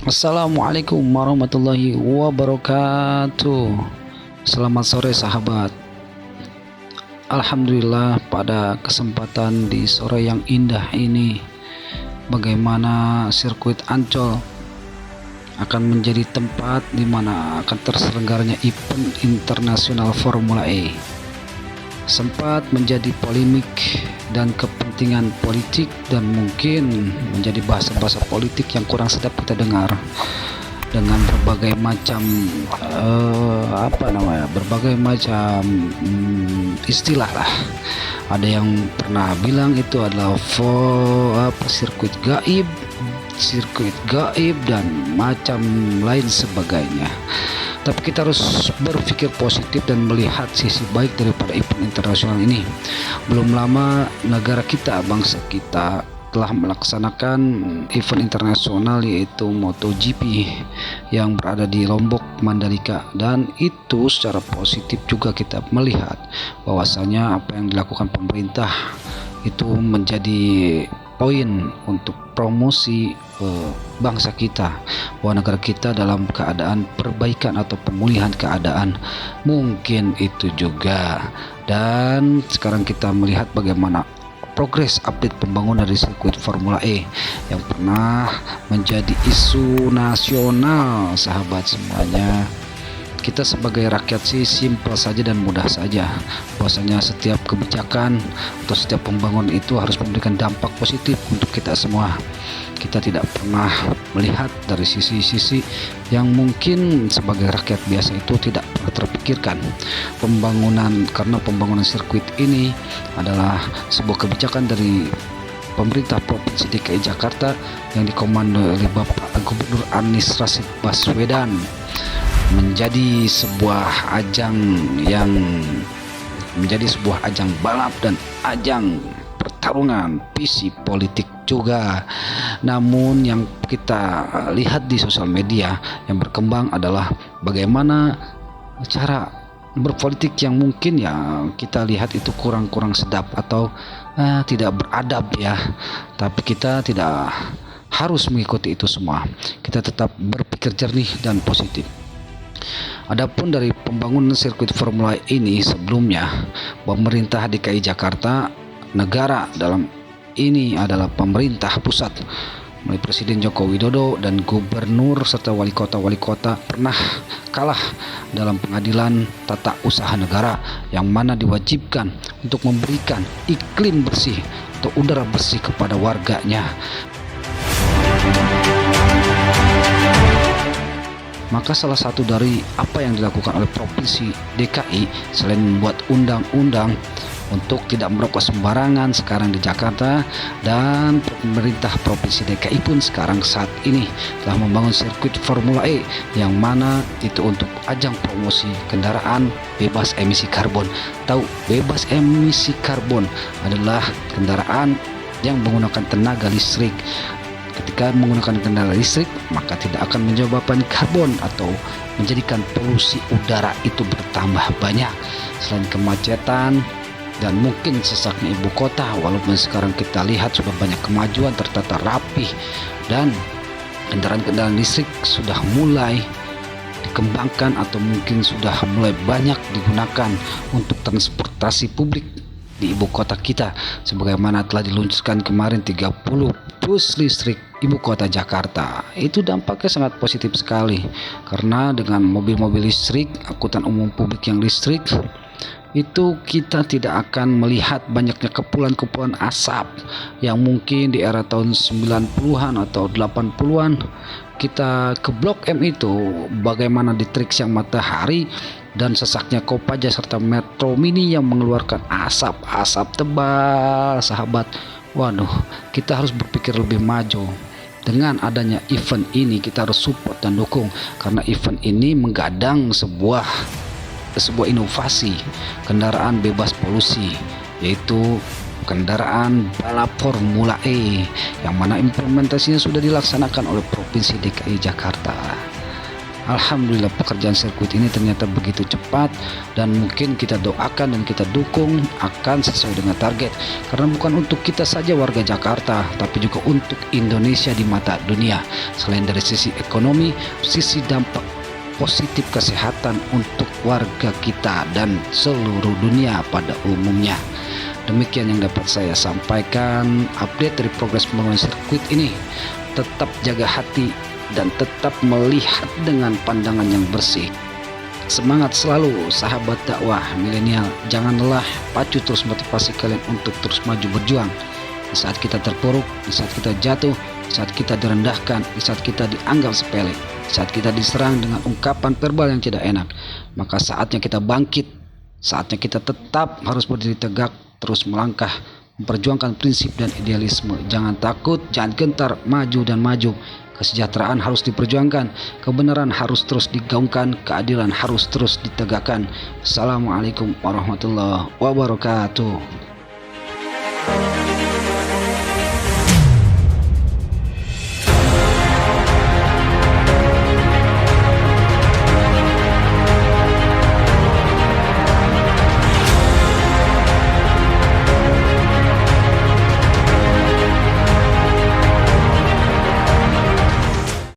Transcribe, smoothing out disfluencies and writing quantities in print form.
Assalamualaikum warahmatullahi wabarakatuh. Selamat sore sahabat. Alhamdulillah, pada kesempatan di sore yang indah ini, bagaimana sirkuit Ancol akan menjadi tempat di mana akan terselenggaranya event internasional Formula E. Sempat menjadi polemik dan kepentingan politik, dan mungkin menjadi bahasa-bahasa politik yang kurang sedap kita dengar dengan berbagai macam berbagai macam istilah lah. Ada yang pernah bilang itu adalah sirkuit gaib dan macam lain sebagainya. Tapi kita harus berpikir positif dan melihat sisi baik daripada event internasional ini. Belum lama negara kita, bangsa kita telah melaksanakan event internasional, yaitu MotoGP yang berada di Lombok, Mandalika, dan itu secara positif juga kita melihat bahwasanya apa yang dilakukan pemerintah itu menjadi poin untuk promosi bangsa kita, bahwa negara kita dalam keadaan perbaikan atau pemulihan keadaan, mungkin itu juga. Dan sekarang kita melihat bagaimana progres update pembangunan dari sirkuit Formula E yang pernah menjadi isu nasional. Sahabat semuanya, kita sebagai rakyat sih simpel saja dan mudah saja, bahwasanya setiap kebijakan atau setiap pembangunan itu harus memberikan dampak positif untuk kita semua. Kita tidak pernah melihat dari sisi-sisi yang mungkin sebagai rakyat biasa itu tidak pernah terpikirkan. Karena pembangunan sirkuit ini adalah sebuah kebijakan dari pemerintah Provinsi DKI Jakarta yang dikomando oleh Bapak Gubernur Anies Rashid Baswedan, menjadi sebuah ajang balap dan ajang pertarungan visi politik juga. Namun yang kita lihat di sosial media yang berkembang adalah bagaimana cara berpolitik yang mungkin ya kita lihat itu kurang sedap atau tidak beradab ya. Tapi kita tidak harus mengikuti itu semua. Kita tetap berpikir jernih dan positif. Adapun dari pembangunan sirkuit Formula E ini, sebelumnya pemerintah DKI Jakarta, negara dalam ini adalah pemerintah pusat melalui Presiden Joko Widodo dan gubernur serta wali kota pernah kalah dalam pengadilan tata usaha negara, yang mana diwajibkan untuk memberikan iklim bersih atau udara bersih kepada warganya. Maka salah satu dari apa yang dilakukan oleh Provinsi DKI, selain membuat undang-undang untuk tidak merokok sembarangan sekarang di Jakarta, dan pemerintah Provinsi DKI pun sekarang saat ini telah membangun sirkuit Formula E, yang mana itu untuk ajang promosi kendaraan bebas emisi karbon. Tahu, bebas emisi karbon adalah kendaraan yang menggunakan tenaga listrik. Ketika menggunakan kendaraan listrik, maka tidak akan menyebabkan karbon atau menjadikan polusi udara itu bertambah banyak. Selain kemacetan dan mungkin sesaknya ibu kota, walaupun sekarang kita lihat sudah banyak kemajuan, tertata rapih, dan kendaraan-kendaraan listrik sudah mulai dikembangkan atau mungkin sudah mulai banyak digunakan untuk transportasi publik di ibu kota kita, sebagaimana telah diluncurkan kemarin 30 bus listrik ibu kota Jakarta. Itu dampaknya sangat positif sekali, karena dengan mobil-mobil listrik, angkutan umum publik yang listrik, itu kita tidak akan melihat banyaknya kepulan-kepulan asap yang mungkin di era tahun 90-an atau 80-an kita ke Blok M itu bagaimana diterik siang matahari dan sesaknya Kopaja serta Metro Mini yang mengeluarkan asap tebal, sahabat. Waduh, kita harus berpikir lebih maju. Dengan adanya event ini kita harus support dan dukung, karena event ini menggadang sebuah inovasi kendaraan bebas polusi, yaitu kendaraan balap Formula E, yang mana implementasinya sudah dilaksanakan oleh Provinsi DKI Jakarta. Alhamdulillah pekerjaan sirkuit ini ternyata begitu cepat, dan mungkin kita doakan dan kita dukung akan sesuai dengan target, karena bukan untuk kita saja warga Jakarta, tapi juga untuk Indonesia di mata dunia. Selain dari sisi ekonomi, sisi dampak positif kesehatan untuk warga kita dan seluruh dunia pada umumnya. Demikian yang dapat saya sampaikan update dari progres pembangunan sirkuit ini. Tetap jaga hati dan tetap melihat dengan pandangan yang bersih. Semangat selalu sahabat dakwah milenial. Jangan lelah, pacu terus motivasi kalian untuk terus maju berjuang. Di saat kita terpuruk, di saat kita jatuh, di saat kita direndahkan, di saat kita dianggap sepele, di saat kita diserang dengan ungkapan verbal yang tidak enak, maka saatnya kita bangkit. Saatnya kita tetap harus berdiri tegak, terus melangkah, memperjuangkan prinsip dan idealisme. Jangan takut, jangan gentar, maju dan maju. Kesejahteraan harus diperjuangkan, kebenaran harus terus digaungkan, keadilan harus terus ditegakkan. Assalamualaikum warahmatullahi wabarakatuh.